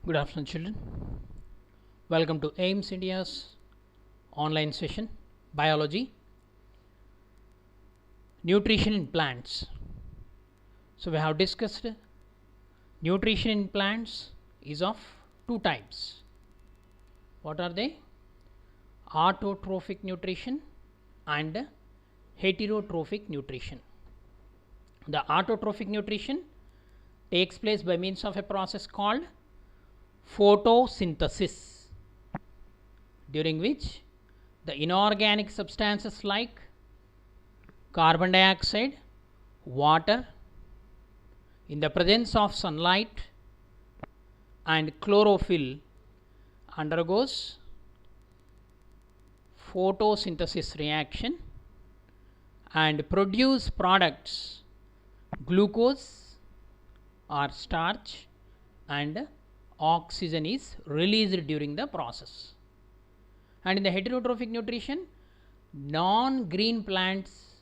Good afternoon, children. Welcome to AIMS India's online session, Biology, Nutrition in Plants. So we have discussed nutrition in plants is of two types. What are they? Autotrophic nutrition and heterotrophic nutrition. The autotrophic nutrition takes place by means of a process called photosynthesis, during which the inorganic substances like carbon dioxide, water, in the presence of sunlight and chlorophyll undergoes photosynthesis reaction and produce products glucose or starch, and oxygen is released during the process. And in the heterotrophic nutrition, non-green plants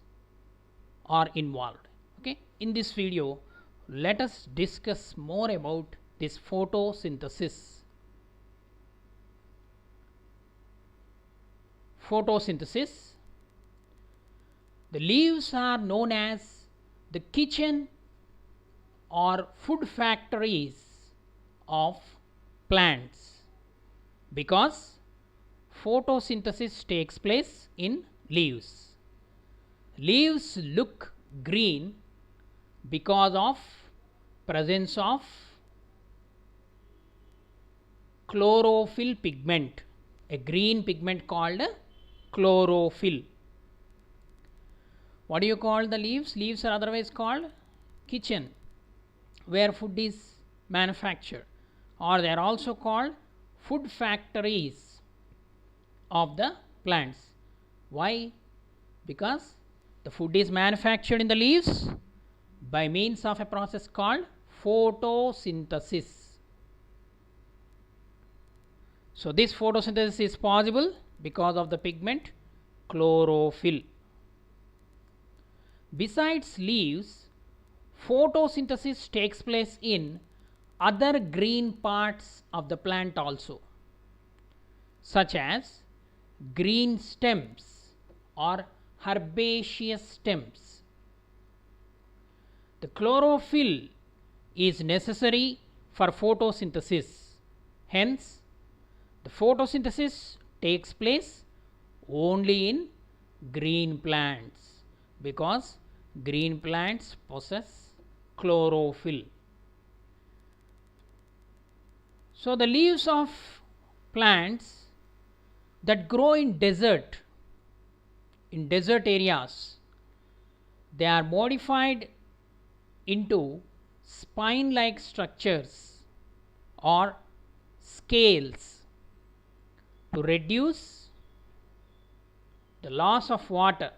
are involved. Okay, in this video let us discuss more about this photosynthesis. Photosynthesis. The leaves are known as the kitchen or food factories of plants because photosynthesis takes place in leaves. Leaves look green because of presence of chlorophyll pigment, a green pigment called chlorophyll. What do you call the leaves? Leaves are otherwise called kitchen, where food is manufactured, or they are also called food factories of the plants. Why? Because the food is manufactured in the leaves by means of a process called photosynthesis. So this photosynthesis is possible because of the pigment chlorophyll. Besides leaves, photosynthesis takes place in other green parts of the plant also, such as green stems or herbaceous stems. The chlorophyll is necessary for photosynthesis. Hence, the photosynthesis takes place only in green plants because green plants possess chlorophyll. So the leaves of plants that grow in desert areas, they are modified into spine like structures or scales to reduce the loss of water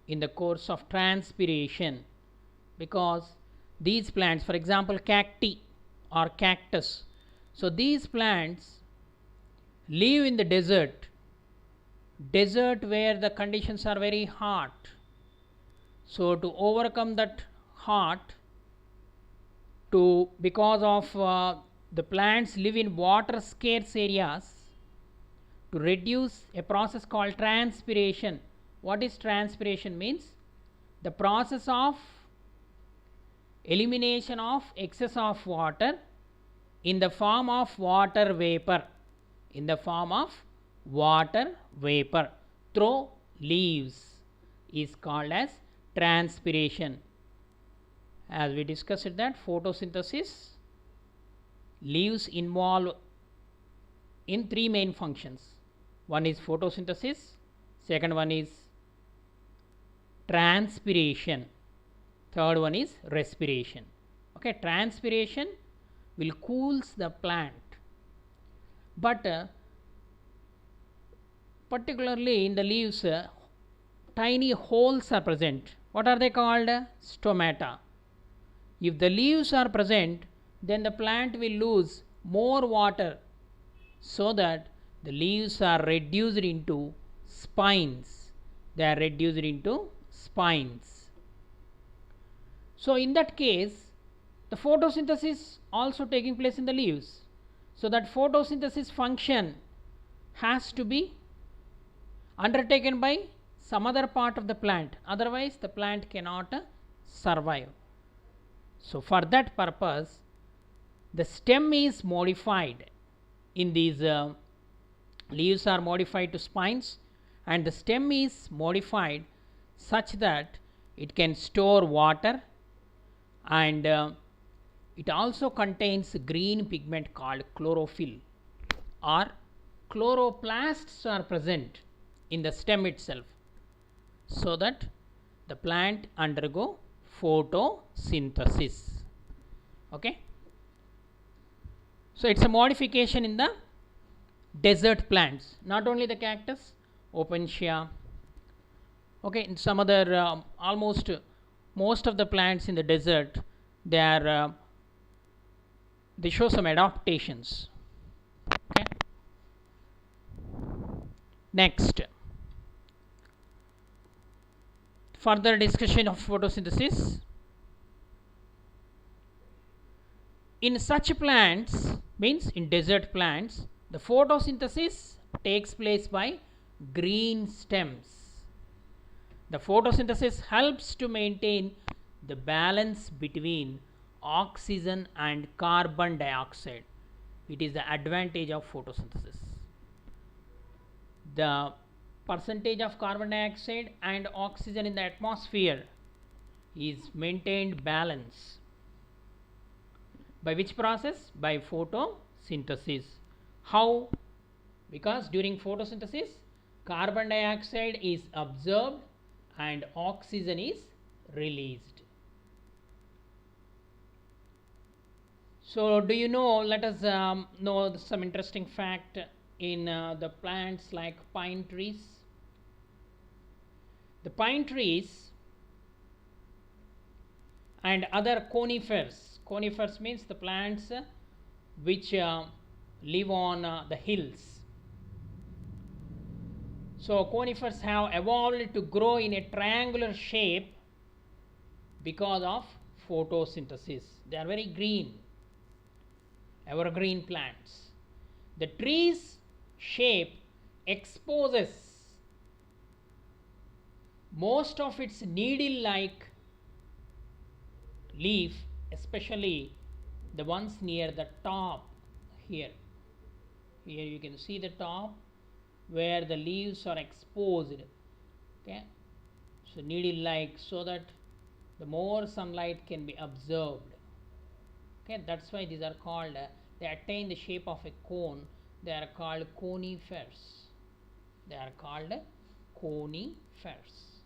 in the course of transpiration, because these plants, for example cacti or cactus, so these plants live in the desert where the conditions are very hot. So to overcome that hot, because of the plants live in water scarce areas, to reduce a process called transpiration. What is transpiration? Means the process of elimination of excess of water in the form of water vapor, through leaves is called as transpiration. As we discussed that photosynthesis, leaves involve in three main functions. One is photosynthesis, second one is transpiration, third one is respiration. Okay, transpiration will cools the plant, but particularly in the leaves tiny holes are present. What are they called? Stomata. If the leaves are present, then the plant will lose more water, so that the leaves are reduced into spines. So in that case, the photosynthesis also taking place in the leaves. So that photosynthesis function has to be undertaken by some other part of the plant, otherwise the plant cannot survive. So for that purpose the stem is modified. In these leaves are modified to spines, and the stem is modified such that it can store water, and it also contains green pigment called chlorophyll, or chloroplasts are present in the stem itself, so that the plant undergo photosynthesis. Okay. So it's a modification in the desert plants, not only the cactus, opuntia, okay, and some other almost most of the plants in the desert, they are they show some adaptations. Okay. Next, further discussion of photosynthesis. In such plants, means in desert plants, the photosynthesis takes place by green stems. The photosynthesis helps to maintain the balance between oxygen and carbon dioxide. It is the advantage of photosynthesis. The percentage of carbon dioxide and oxygen in the atmosphere is maintained balance. By which process? By photosynthesis. How? Because during photosynthesis carbon dioxide is absorbed and oxygen is released. So do you know, let us know some interesting fact in the plants like pine trees. The pine trees and other conifers. Conifers means the plants which live on the hills. So conifers have evolved to grow in a triangular shape because of photosynthesis. They are very green, evergreen plants. The tree's shape exposes most of its needle-like leaf, especially the ones near the top here. Here you can see the top where the leaves are exposed. Okay, so needle-like, so that the more sunlight can be absorbed. Okay, that's why these are called, they attain the shape of a cone. They are called conifers. They are called conifers.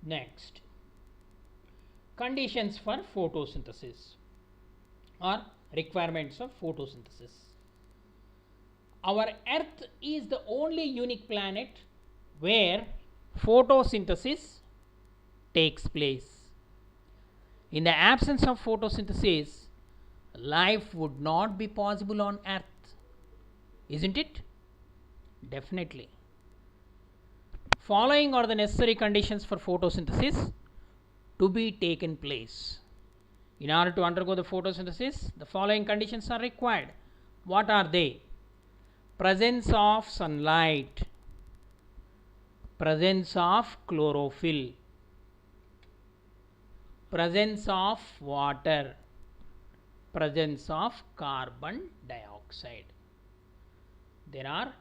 Next, conditions for photosynthesis or requirements of photosynthesis. Our Earth is the only unique planet where photosynthesis takes place. In the absence of photosynthesis, life would not be possible on Earth, isn't it? Definitely. Following are the necessary conditions for photosynthesis to be taken place. In order to undergo the photosynthesis, the following conditions are required. What are they? Presence of sunlight, presence of chlorophyll, presence of water, presence of carbon dioxide. There are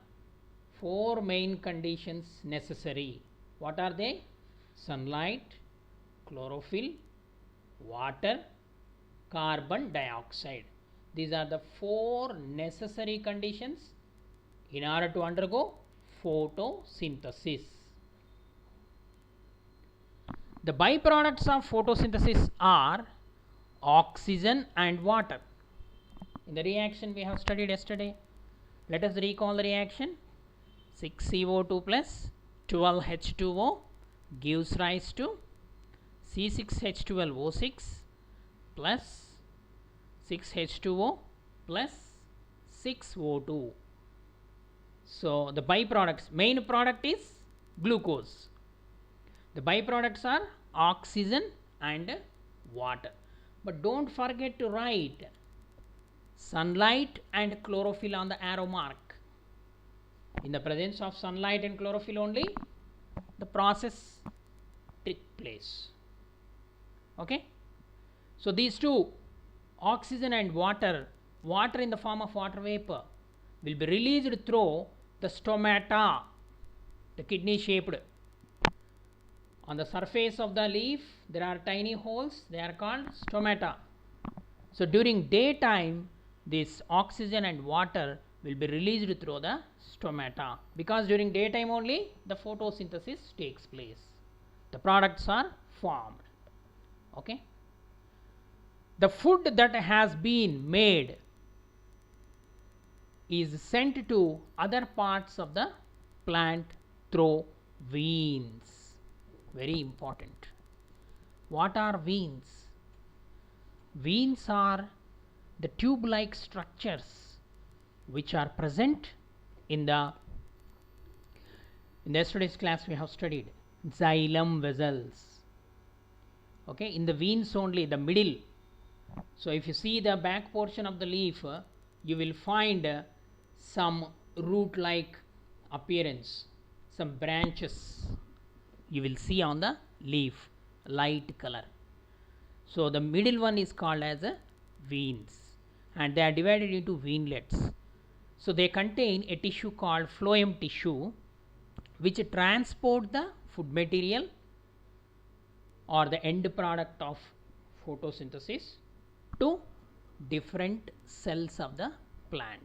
4 main conditions necessary. What are they? Sunlight, chlorophyll, water, carbon dioxide. These are the 4 necessary conditions in order to undergo photosynthesis. The byproducts of photosynthesis are oxygen and water. In the reaction we have studied yesterday, let us recall the reaction. 6CO2 plus 12H2O gives rise to C6H12O6 plus 6H2O plus 6O2. So the byproducts, main product is glucose. The byproducts are oxygen and water. But don't forget to write sunlight and chlorophyll on the arrow mark. In the presence of sunlight and chlorophyll only, the process takes place. Okay. So these two, oxygen and water, water in the form of water vapor, will be released through the stomata, the kidney shaped. On the surface of the leaf there are tiny holes, they are called stomata. So during daytime this oxygen and water will be released through the stomata, because during daytime only the photosynthesis takes place, the products are formed. Okay. The food that has been made is sent to other parts of the plant through veins. Very important. What are veins? Veins are the tube like structures which are present in yesterday's class we have studied xylem vessels. Okay, in the veins only, the middle. So if you see the back portion of the leaf, you will find some root like appearance, some branches you will see on the leaf, light color. So the middle one is called as veins, and they are divided into veinlets. So they contain a tissue called phloem tissue, which transport the food material or the end product of photosynthesis to different cells of the plant.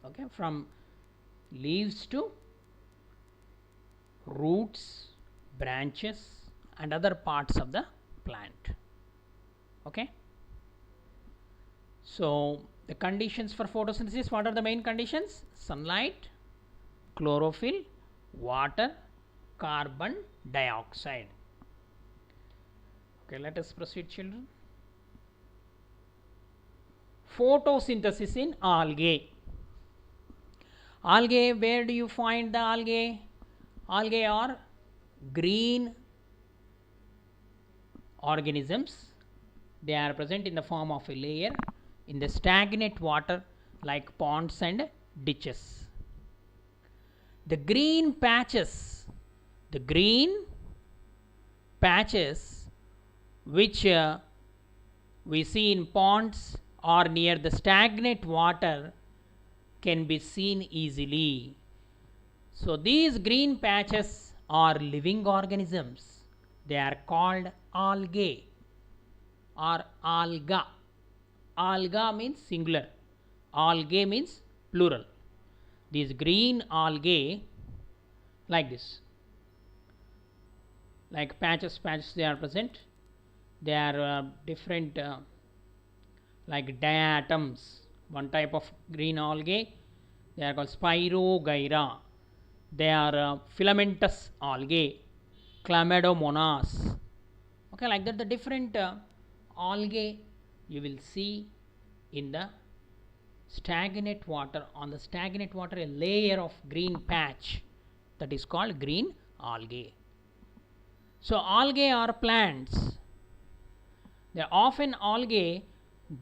Okay, from leaves to roots, branches and other parts of the plant. Okay. So the conditions for photosynthesis, what are the main conditions? Sunlight, chlorophyll, water, carbon dioxide. Okay, let us proceed, children. Photosynthesis in algae. Algae, where do you find the algae? Algae are green organisms. They are present in the form of a layer in the stagnant water like ponds and ditches. The green patches which we see in ponds or near the stagnant water can be seen easily. So these green patches are living organisms. They are called algae or alga. Alga means singular, algae means plural. These green algae, like this, like patches they are present. They are different like diatoms, one type of green algae. They are called Spirogyra. They are filamentous algae, Chlamydomonas. Okay, like that the different algae you will see in the stagnant water. On the stagnant water, a layer of green patch, that is called green algae. So algae are plants. They often algae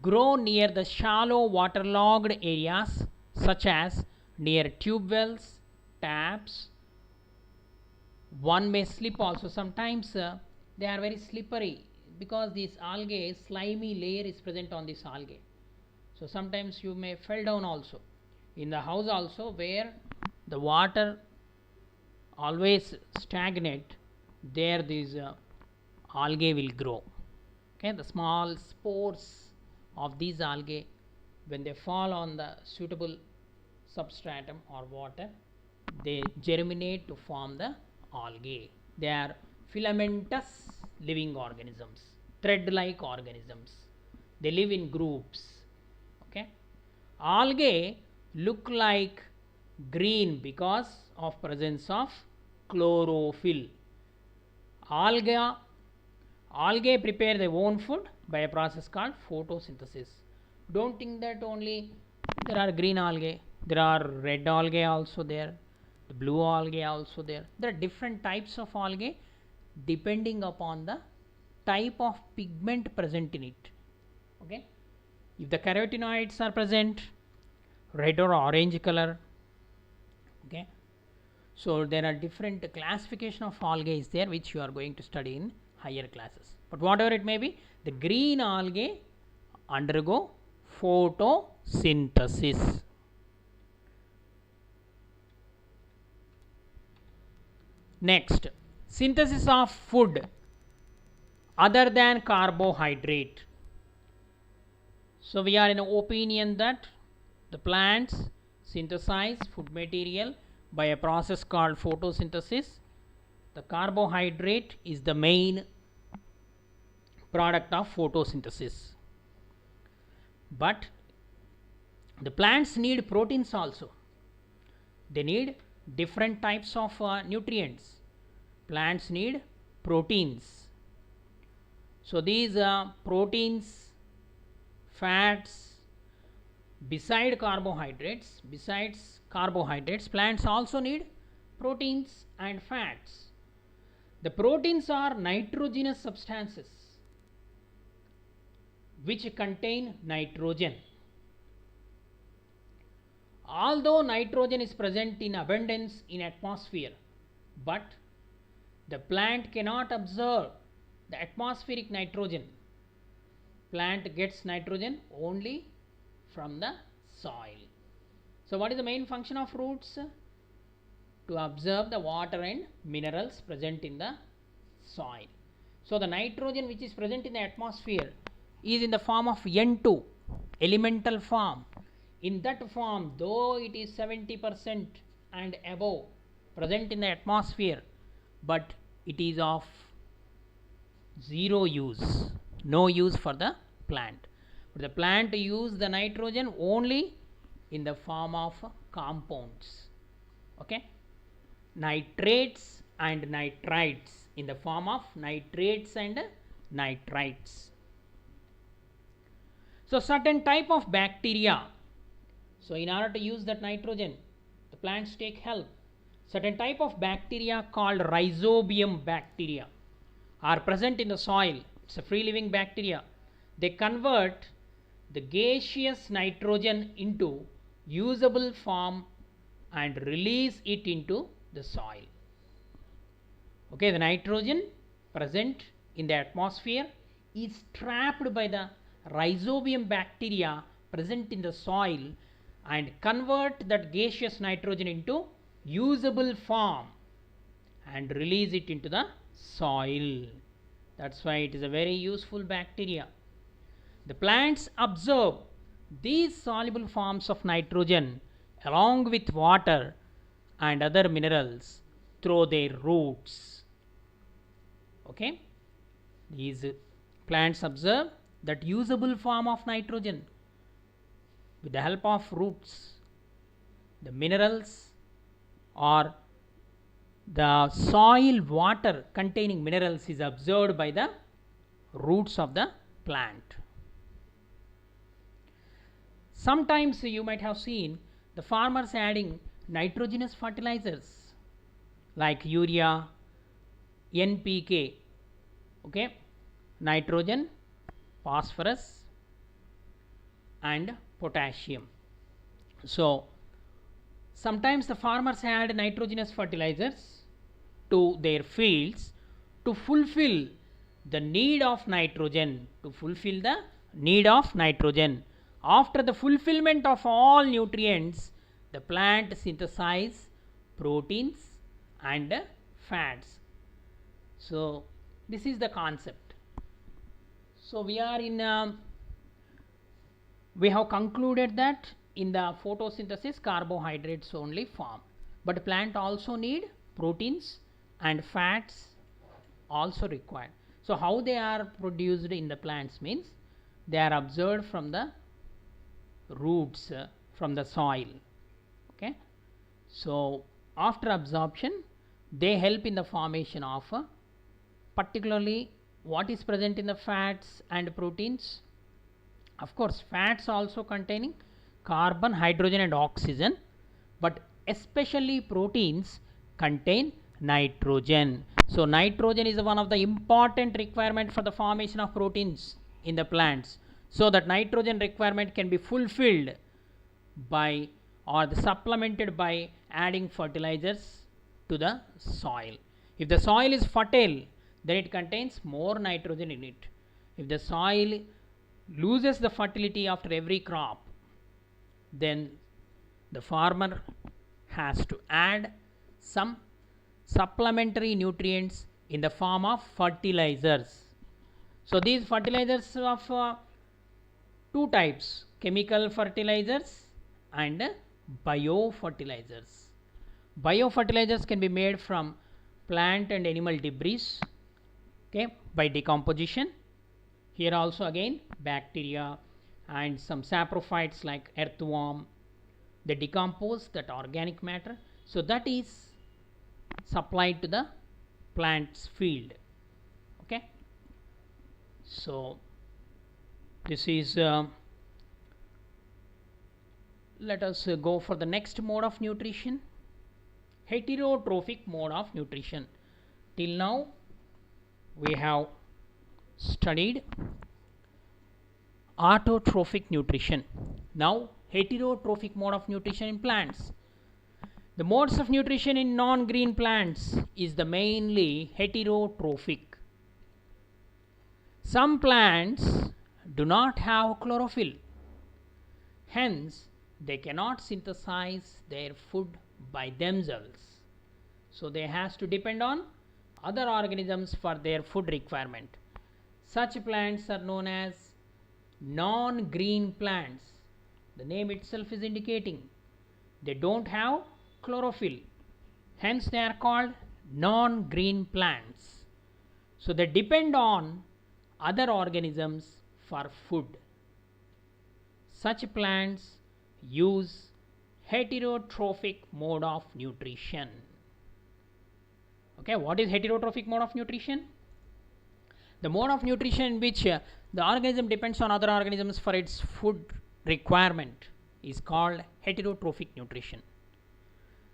grow near the shallow waterlogged areas such as near tube wells, taps. One may slip also. Sometimes they are very slippery because this algae, slimy layer is present on this algae. So sometimes you may fall down also. In the house also, where the water always stagnate, there these algae will grow. Okay, the small spores of these algae, when they fall on the suitable substratum or water, they germinate to form the algae. They are filamentous living organisms, thread like organisms. They live in groups. Okay, algae look like green because of presence of chlorophyll. Algae prepare their own food by a process called photosynthesis. Don't think that only there are green algae. There are red algae also there, the blue algae also there. There are different types of algae depending upon the type of pigment present in it. Okay, If the carotenoids are present, red or orange color. Okay, so there are different classification of algae is there, which you are going to study in higher classes. But whatever it may be, the green algae undergo photosynthesis. Next, synthesis of food other than carbohydrate. So we are in an opinion that the plants synthesize food material by a process called photosynthesis. The carbohydrate is the main product of photosynthesis. But the plants need proteins also. They need different types of nutrients. Plants need proteins. So these proteins, fats, besides carbohydrates, plants also need proteins and fats. The proteins are nitrogenous substances which contain nitrogen. Although nitrogen is present in abundance in atmosphere, but the plant cannot absorb the atmospheric nitrogen. Plant gets nitrogen only from the soil. So what is the main function of roots? To absorb the water and minerals present in the soil. So the nitrogen which is present in the atmosphere is in the form of N2, elemental form. In that form, though it is 70% and above present in the atmosphere, but it is of zero use, no use for the plant. But the plant use the nitrogen only in the form of compounds. Okay, nitrates and nitrites, in the form of nitrates and nitrites. So certain type of bacteria, so in order to use that nitrogen, the plants take help. Certain type of bacteria called rhizobium bacteria are present in the soil. It's a free living bacteria. They convert the gaseous nitrogen into usable form and release it into the soil. Okay, the nitrogen present in the atmosphere is trapped by the rhizobium bacteria present in the soil and convert that gaseous nitrogen into usable form and release it into the soil. That's why it is a very useful bacteria. The plants absorb these soluble forms of nitrogen along with water and other minerals through their roots. Okay, these plants absorb that usable form of nitrogen with the help of roots. The minerals or the soil water containing minerals is absorbed by the roots of the plant. Sometimes you might have seen the farmers adding nitrogenous fertilizers like urea, NPK, okay, nitrogen, phosphorus and potassium. So sometimes the farmers add nitrogenous fertilizers to their fields to fulfill the need of nitrogen, After the fulfillment of all nutrients, the plant synthesize proteins and fats. So this is the concept. So we have concluded that in the photosynthesis carbohydrates only form, but plant also need proteins and fats also required. So how they are produced in the plants means they are absorbed from the roots, from the soil. Okay, so after absorption they help in the formation of particularly what is present in the fats and proteins. Of course fats also containing carbon, hydrogen and oxygen, but especially proteins contain nitrogen. So nitrogen is one of the important requirement for the formation of proteins in the plants. so that nitrogen requirement can be fulfilled by or supplemented by adding fertilizers to the soil. If the soil is fertile, then it contains more nitrogen in it. If the soil loses the fertility after every crop, then the farmer has to add some supplementary nutrients in the form of fertilizers. So these fertilizers of two types, chemical fertilizers and biofertilizers. Biofertilizers can be made from plant and animal debris, okay, by decomposition. Here also again bacteria and some saprophytes like earthworm, they decompose that organic matter, so that is supplied to the plant's field. Okay, so this is let us go for the next mode of nutrition, heterotrophic mode of nutrition. Till now we have studied autotrophic nutrition. Now heterotrophic mode of nutrition in plants. The modes of nutrition in non-green plants is the mainly heterotrophic. Some plants do not have chlorophyll, hence they cannot synthesize their food by themselves, so they has to depend on other organisms for their food requirement. Such plants are known as non-green plants. The name itself is indicating they don't have chlorophyll, hence they are called non-green plants. So they depend on other organisms for food. Such plants use heterotrophic mode of nutrition. Okay, what is heterotrophic mode of nutrition? The mode of nutrition in which the organism depends on other organisms for its food requirement is called heterotrophic nutrition.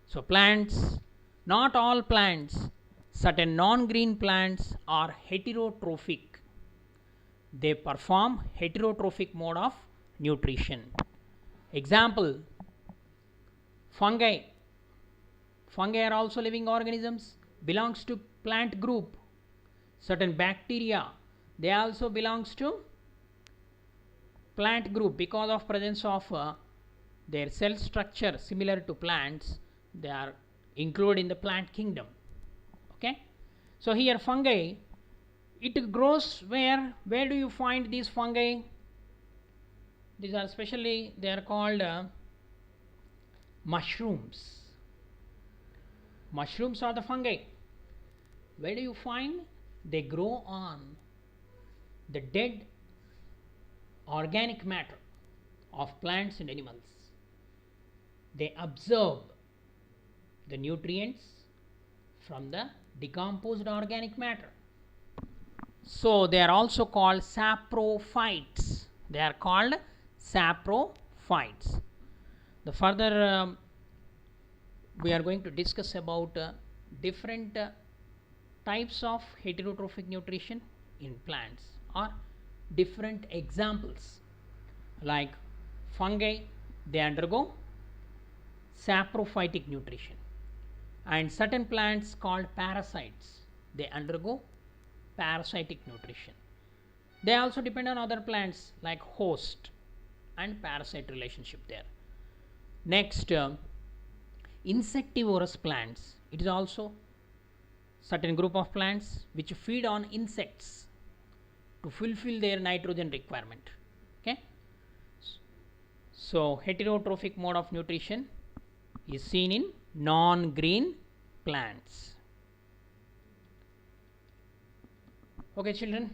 So plants, not all plants, certain non-green plants are heterotrophic. They perform heterotrophic mode of nutrition. Example, fungi. Fungi are also living organisms, belongs to plant group. Certain bacteria, they also belongs to plant group because of presence of their cell structure similar to plants, they are included in the plant kingdom. Okay, so here fungi, it grows where do you find these fungi? These are specially, they are called mushrooms. Mushrooms are the fungi. Where do you find? They grow on the dead organic matter of plants and animals. They absorb the nutrients from the decomposed organic matter. So they are also called saprophytes. They are called saprophytes. The further we are going to discuss about different types of heterotrophic nutrition in plants, or different examples. Like fungi, they undergo saprophytic nutrition, and certain plants called parasites, they undergo parasitic nutrition. They also depend on other plants like host and parasite relationship there. Next, insectivorous plants. It is also certain group of plants which feed on insects to fulfill their nitrogen requirement. Okay, so heterotrophic mode of nutrition is seen in non-green plants. Okay children,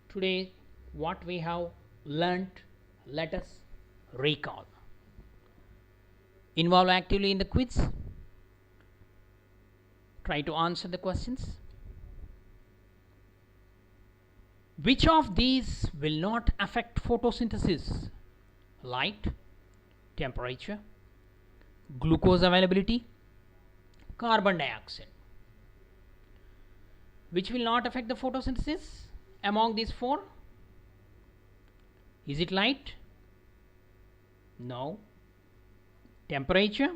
today what we have learnt, let us recall. Involve actively in the quiz. Try to answer the questions. Which of these will not affect photosynthesis? Light, temperature, glucose availability, carbon dioxide. Which will not affect the photosynthesis among these four? Is it light? No. Temperature?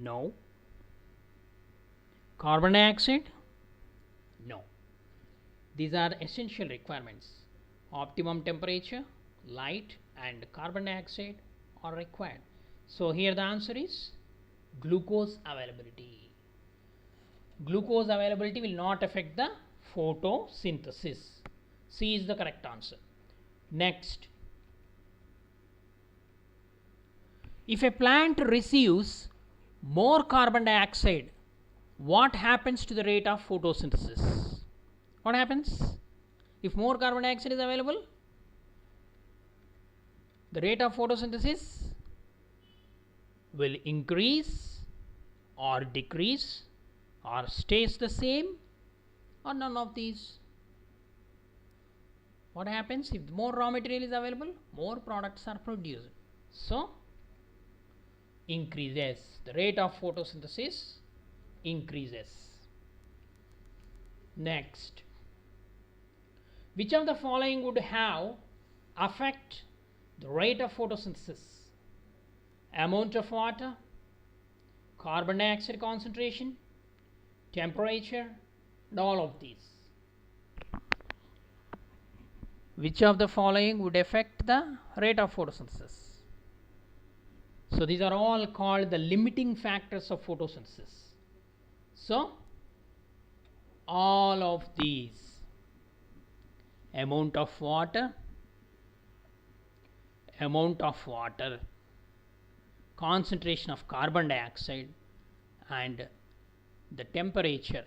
No. Carbon dioxide? No. These are essential requirements. Optimum temperature, light and carbon dioxide are required. So here the answer is glucose availability. Glucose availability will not affect the photosynthesis. C is the correct answer. Next, if a plant receives more carbon dioxide, what happens to the rate of photosynthesis? What happens? If more carbon dioxide is available, the rate of photosynthesis will increase or decrease or stays the same or none of these. What happens if more raw material is available? More products are produced. So, increases. The rate of photosynthesis increases. Next, which of the following would have affect the rate of photosynthesis? Amount of water, carbon dioxide concentration, temperature, and all of these. Which of the following would affect the rate of photosynthesis? So these are all called the limiting factors of photosynthesis. So all of these: amount of water, concentration of carbon dioxide, and the temperature.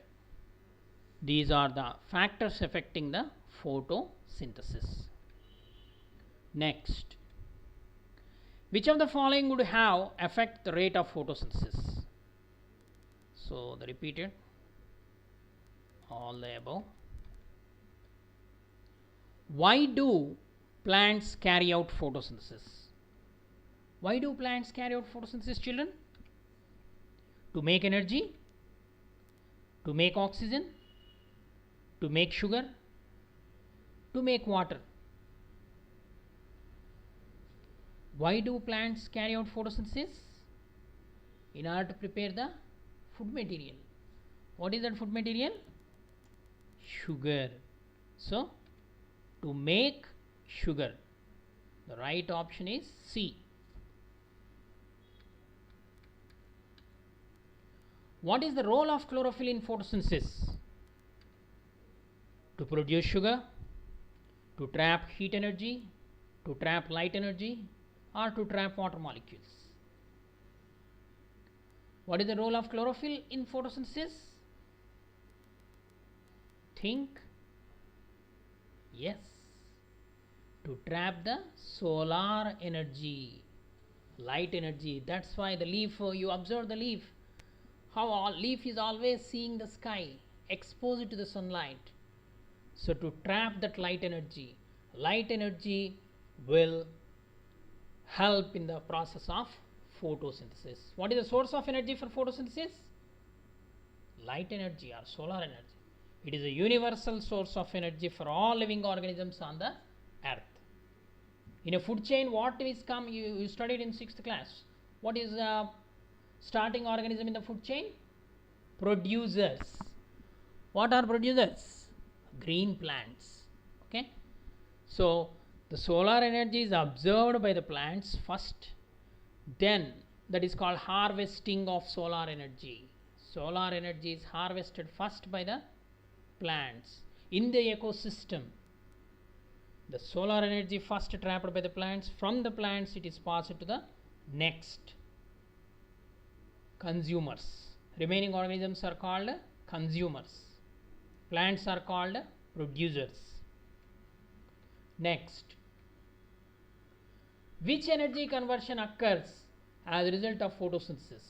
These are the factors affecting the photosynthesis. Next, which of the following would have affect the rate of photosynthesis? So the repeated all the above. Why do plants carry out photosynthesis? Why do plants carry out photosynthesis, children? To make energy, to make oxygen, to make sugar, to make water. Why do plants carry out photosynthesis? In order to prepare the food material. What is that food material? Sugar. So, to make sugar. The right option is C. What is the role of chlorophyll in photosynthesis? To produce sugar, to trap heat energy, to trap light energy, or to trap water molecules. What is the role of chlorophyll in photosynthesis? Think. Yes. To trap the solar energy, light energy. That's why the leaf, you observe the leaf, how all leaf is always seeing the sky, exposed to the sunlight. So to trap that light energy will help in the process of photosynthesis. What is the source of energy for photosynthesis? Light energy or solar energy. It is a universal source of energy for all living organisms on the earth. In a food chain, what is come? You studied in 6th class. What is starting organism in the food chain? Producers. What are producers? Green plants. Okay. So the solar energy is observed by the plants first, then that is called harvesting of solar energy. Solar energy is harvested first by the plants. In the ecosystem, the solar energy first trapped by the plants. From the plants it is passed to the next consumers. Remaining organisms are called consumers. Plants are called producers. Next, which energy conversion occurs as a result of photosynthesis?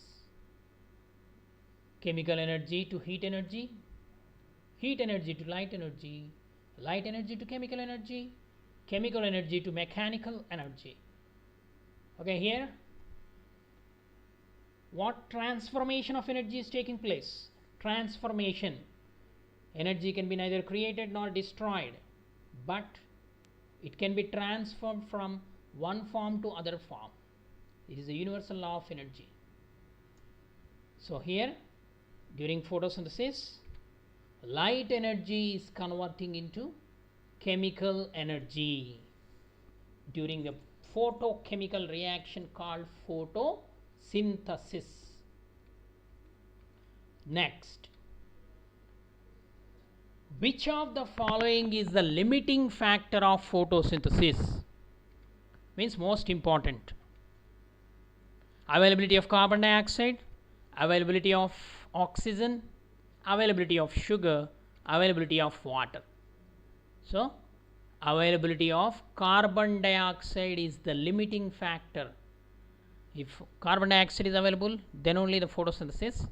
Chemical energy to heat energy to light energy, light energy to chemical energy to mechanical energy. Okay, here what transformation of energy is taking place? Transformation. Energy can be neither created nor destroyed, but It can be transformed from one form to other form. It is a universal law of energy. So here, during photosynthesis, light energy is converting into chemical energy during the photochemical reaction called photosynthesis. Next, which of the following is the limiting factor of photosynthesis? Means most important. Availability of carbon dioxide, availability of oxygen, availability of sugar, availability of water. So, availability of carbon dioxide is the limiting factor. If carbon dioxide is available, then only the photosynthesis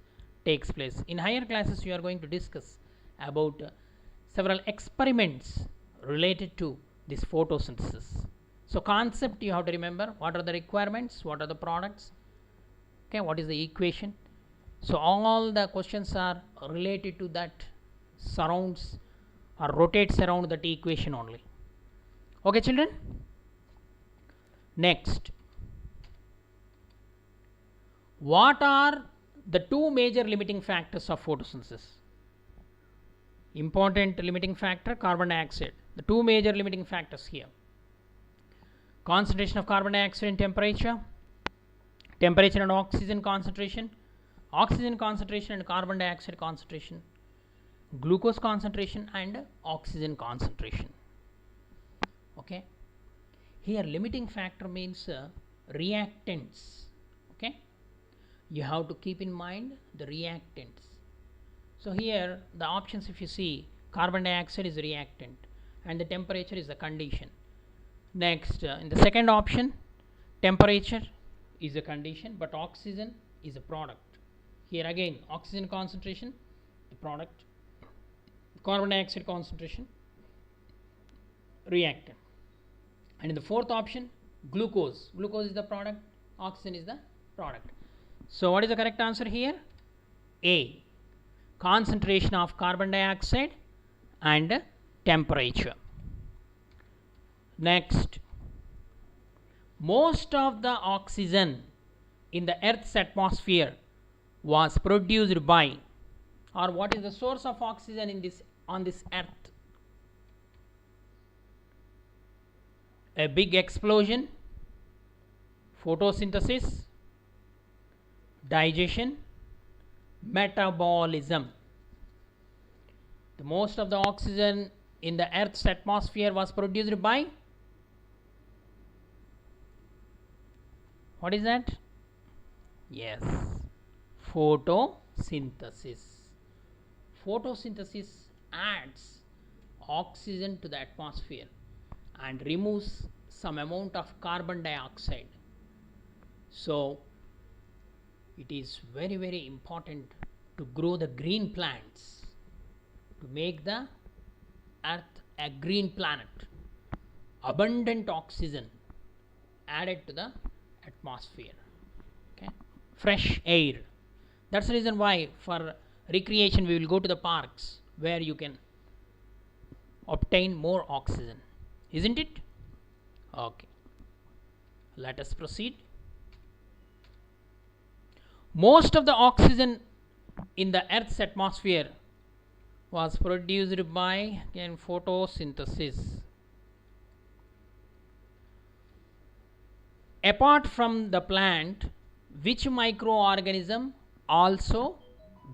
takes place. In higher classes, we are going to discuss about several experiments related to this photosynthesis. So, concept you have to remember, what are the requirements, what are the products, okay, what is the equation. So, all the questions are related to that, surrounds or rotates around that equation only. Okay, children. Next, what are the two major limiting factors of photosynthesis? Important limiting factor, carbon dioxide. The two major limiting factors here: concentration of carbon dioxide and temperature, temperature and oxygen concentration, oxygen concentration and carbon dioxide concentration, glucose concentration and oxygen concentration. Okay, here limiting factor means reactants. Okay, you have to keep in mind the reactants. So here the options, if you see, carbon dioxide is a reactant and the temperature is the condition. Next, in the second option, temperature is a condition but oxygen is a product. Here again, oxygen concentration, the product, carbon dioxide concentration, reactant. And in the fourth option, glucose is the product, oxygen is the product. So what is the correct answer here? A, concentration of carbon dioxide and temperature. Next, most of the oxygen in the Earth's atmosphere was produced by, or what is the source of oxygen in this, on this Earth? A big explosion, photosynthesis, digestion, metabolism. The most of the oxygen in the Earth's atmosphere was produced by, what is that? Yes, photosynthesis. Photosynthesis adds oxygen to the atmosphere and removes some amount of carbon dioxide. So it is very, very important to grow the green plants, to make the Earth a green planet. Abundant oxygen added to the atmosphere. Okay, fresh air. That's the reason why for recreation we will go to the parks where you can obtain more oxygen, isn't it? Okay, let us proceed. Most of the oxygen in the Earth's atmosphere was produced by, again, photosynthesis. Apart from the plant, which microorganism also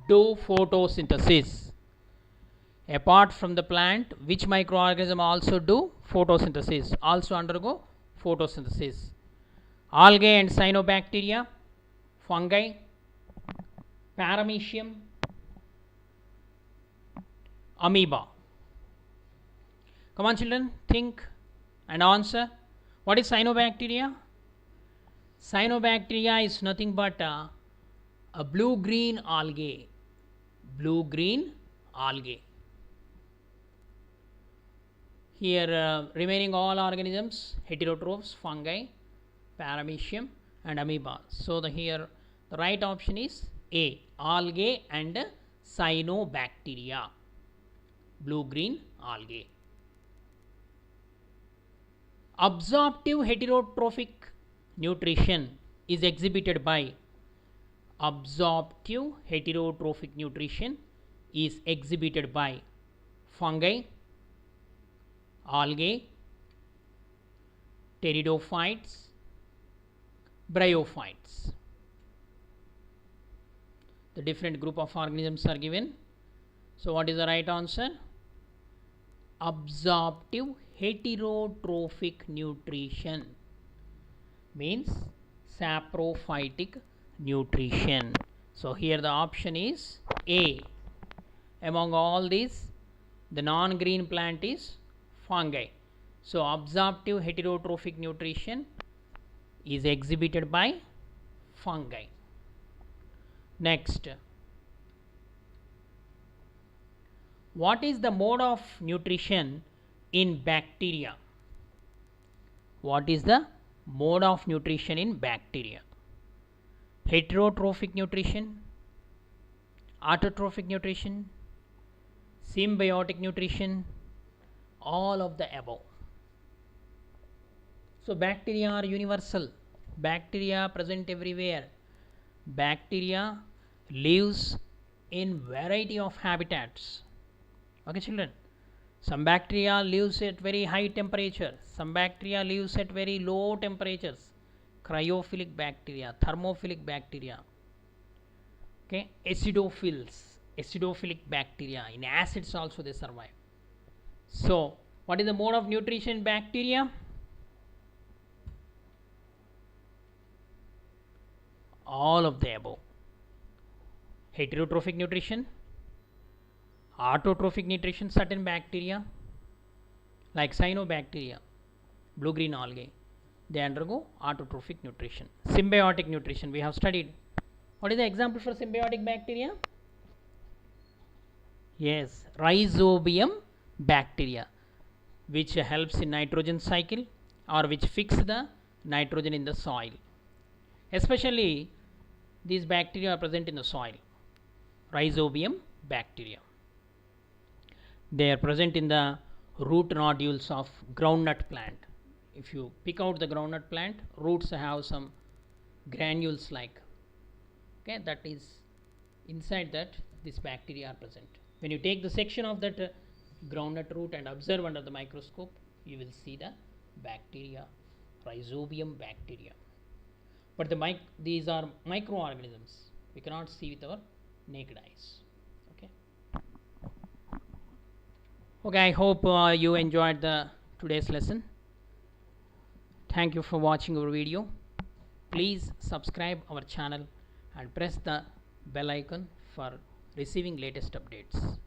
do photosynthesis? Apart from the plant, which microorganism also do photosynthesis, also undergo photosynthesis? Algae and cyanobacteria, fungi, paramecium, amoeba. Come on children, think and answer. What is cyanobacteria? Cyanobacteria is nothing but a blue-green algae. Blue-green algae. Here remaining all organisms, heterotrophs, fungi, paramecium and amoeba. So here the right option is A, algae and cyanobacteria. Blue-green algae. Absorptive heterotrophic nutrition is exhibited by fungi, algae, pteridophytes, bryophytes. The different group of organisms are given. So what is the right answer? Absorptive heterotrophic nutrition means saprophytic nutrition. So here the option is A. Among all these, the non-green plant is fungi. So absorptive heterotrophic nutrition is exhibited by fungi. Next, what is the mode of nutrition in bacteria? What is the mode of nutrition in bacteria? Heterotrophic nutrition, autotrophic nutrition, symbiotic nutrition, all of the above. So bacteria are universal. Bacteria present everywhere. Bacteria lives in variety of habitats. Okay, children. Some bacteria lives at very high temperature. Some bacteria lives at very low temperatures. Cryophilic bacteria, thermophilic bacteria. Okay, acidophilic bacteria. In acids also they survive. So, what is the mode of nutrition in bacteria? All of the above. Heterotrophic nutrition, autotrophic nutrition, certain bacteria like cyanobacteria, blue-green algae, they undergo autotrophic nutrition. Symbiotic nutrition we have studied. What is the example for symbiotic bacteria? Yes, Rhizobium bacteria, which helps in nitrogen cycle or which fix the nitrogen in the soil. Especially these bacteria are present in the soil. Rhizobium bacteria. They are present in the root nodules of groundnut plant. If you pick out the groundnut plant, roots have some granules like, okay, that is inside that this bacteria are present. When you take the section of that groundnut root and observe under the microscope, you will see the bacteria, Rhizobium bacteria. But these are microorganisms. We cannot see with our naked eyes. Okay, I hope you enjoyed today's lesson. Thank you for watching our video. Please subscribe our channel and press the bell icon for receiving latest updates.